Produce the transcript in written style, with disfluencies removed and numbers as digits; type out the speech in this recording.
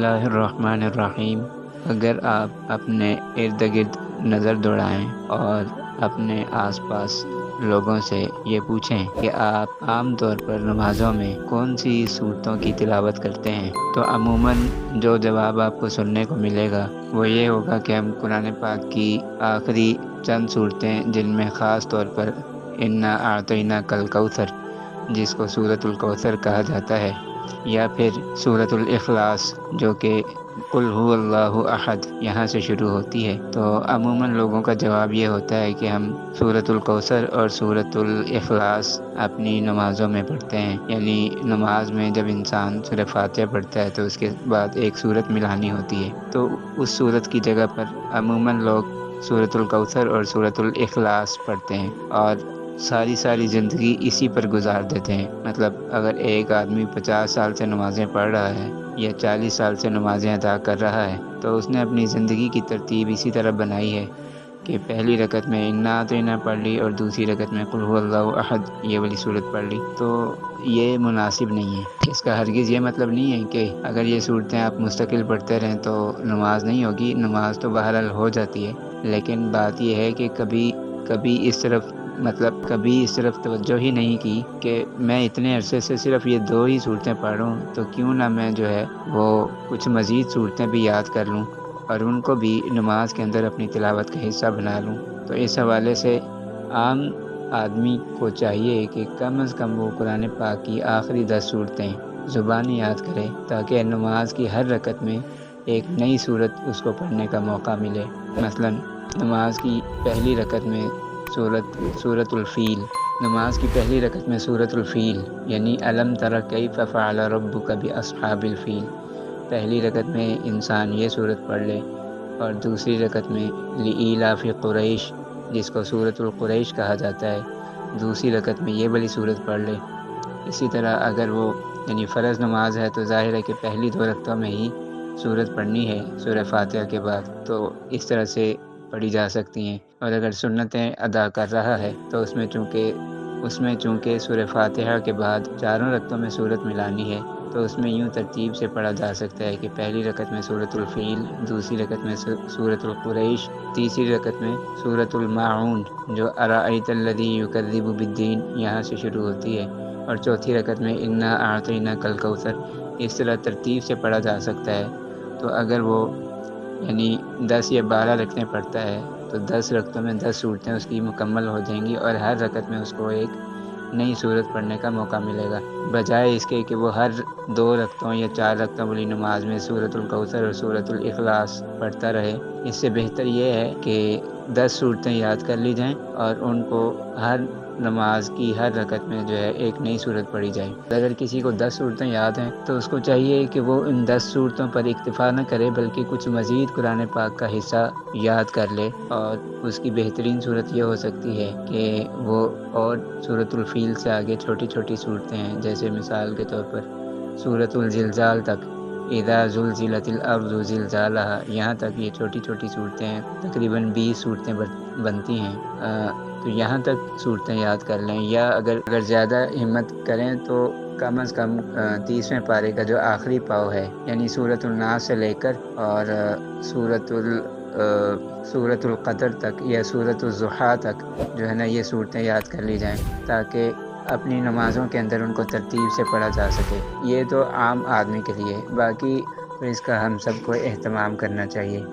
اللہ الرحمن الرحیم۔ اگر آپ اپنے ارد گرد نظر دوڑائیں اور اپنے آس پاس لوگوں سے یہ پوچھیں کہ آپ عام طور پر نمازوں میں کون سی صورتوں کی تلاوت کرتے ہیں، تو عموماً جو جواب آپ کو سننے کو ملے گا وہ یہ ہوگا کہ ہم قرآن پاک کی آخری چند صورتیں، جن میں خاص طور پر انا اعطیناک الکوثر، جس کو سورۃ الکوثر کہا جاتا ہے، یا پھر سورۃ الاخلاص جو کہ قل هو اللہ احد یہاں سے شروع ہوتی ہے، تو عموماً لوگوں کا جواب یہ ہوتا ہے کہ ہم سورۃ الکوثر اور سورۃ الاخلاص اپنی نمازوں میں پڑھتے ہیں۔ یعنی نماز میں جب انسان سورہ فاتحہ پڑھتا ہے تو اس کے بعد ایک سورت ملانی ہوتی ہے، تو اس سورت کی جگہ پر عموماً لوگ سورۃ الکوثر اور سورۃ الاخلاص پڑھتے ہیں اور ساری زندگی اسی پر گزار دیتے ہیں۔ مطلب اگر ایک آدمی 50 سال سے نمازیں پڑھ رہا ہے یا 40 سال سے نمازیں ادا کر رہا ہے، تو اس نے اپنی زندگی کی ترتیب اسی طرح بنائی ہے کہ پہلی رکعت میں انا اعطیناک پڑھ لی اور دوسری رکعت میں قل هو اللہ احد یہ والی صورت پڑھ لی، تو یہ مناسب نہیں ہے۔ اس کا ہرگز یہ مطلب نہیں ہے کہ اگر یہ صورتیں آپ مستقل پڑھتے رہیں تو نماز نہیں ہوگی، نماز تو بہرحال ہو جاتی ہے، لیکن بات یہ ہے کہ کبھی اس طرف توجہ ہی نہیں کی کہ میں اتنے عرصے سے صرف یہ 2 ہی صورتیں پڑھوں، تو کیوں نہ میں جو ہے وہ کچھ مزید صورتیں بھی یاد کر لوں اور ان کو بھی نماز کے اندر اپنی تلاوت کا حصہ بنا لوں۔ تو اس حوالے سے عام آدمی کو چاہیے کہ کم از کم وہ قرآن پاک کی آخری 10 صورتیں زبانی یاد کرے، تاکہ نماز کی ہر رکعت میں ایک نئی صورت اس کو پڑھنے کا موقع ملے۔ مثلا نماز کی پہلی رکعت میں سورۃ الفیل، نماز کی پہلی رکعت میں سورۃ الفیل یعنی الم تر کیف فعل ربک باصحاب الفیل، پہلی رکعت میں انسان یہ صورت پڑھ لے، اور دوسری رکعت میں لإیلاف قریش جس کو سورۃ القریش کہا جاتا ہے، دوسری رکعت میں یہ والی صورت پڑھ لے۔ اسی طرح اگر وہ یعنی فرض نماز ہے تو ظاہر ہے کہ پہلی 2 رکعتوں میں ہی صورت پڑھنی ہے سورہ فاتحہ کے بعد، تو اس طرح سے پڑھی جا سکتی ہیں۔ اور اگر سنتیں ادا کر رہا ہے تو اس میں چونکہ سورہ فاتحہ کے بعد 4 رکعتوں میں صورت ملانی ہے، تو اس میں یوں ترتیب سے پڑھا جا سکتا ہے کہ پہلی رکعت میں سورۃ الفیل، دوسری رکعت میں سورۃ القریش، تیسری رکعت میں سورۃ الماعون جو ارأیت الذی یکذب بالدین یہاں سے شروع ہوتی ہے، اور چوتھی رکعت میں انا اعطیناک الکوثر۔ اس طرح ترتیب سے پڑھا جا سکتا ہے۔ تو اگر وہ یعنی 10 یا 12 رکعتیں پڑھتا ہے تو 10 رکعتوں میں 10 صورتیں اس کی مکمل ہو جائیں گی، اور ہر رکعت میں اس کو ایک نئی صورت پڑھنے کا موقع ملے گا، بجائے اس کے کہ وہ ہر 2 رکعتوں یا 4 رکعتوں والی نماز میں سورۃ الکوثر اور سورۃ الاخلاص پڑھتا رہے۔ اس سے بہتر یہ ہے کہ 10 صورتیں یاد کر لی جائیں اور ان کو ہر نماز کی ہر رکعت میں جو ہے ایک نئی صورت پڑھی جائے۔ اگر کسی کو 10 صورتیں یاد ہیں تو اس کو چاہیے کہ وہ ان 10 صورتوں پر اکتفا نہ کرے، بلکہ کچھ مزید قرآن پاک کا حصہ یاد کر لے، اور اس کی بہترین صورت یہ ہو سکتی ہے کہ وہ اور سورۃ الفیل سے آگے چھوٹی صورتیں ہیں، جیسے مثال کے طور پر سورۃ الزلزال تک، اذا زلزلت الارض زلزالہا، یہاں تک یہ چھوٹی صورتیں ہیں، تقریباً 20 صورتیں بنتی ہیں، تو یہاں تک صورتیں یاد کر لیں، یا اگر زیادہ ہمت کریں تو کم از کم 30ویں پارے کا جو آخری پاؤ ہے یعنی سورۃ الناس سے لے کر اور سورۃ القدر تک یا سورۃ الضحیٰ تک جو ہے نا یہ صورتیں یاد کر لی جائیں، تاکہ اپنی نمازوں کے اندر ان کو ترتیب سے پڑھا جا سکے۔ یہ تو عام آدمی کے لیے، باقی تو اس کا ہم سب کو اہتمام کرنا چاہیے۔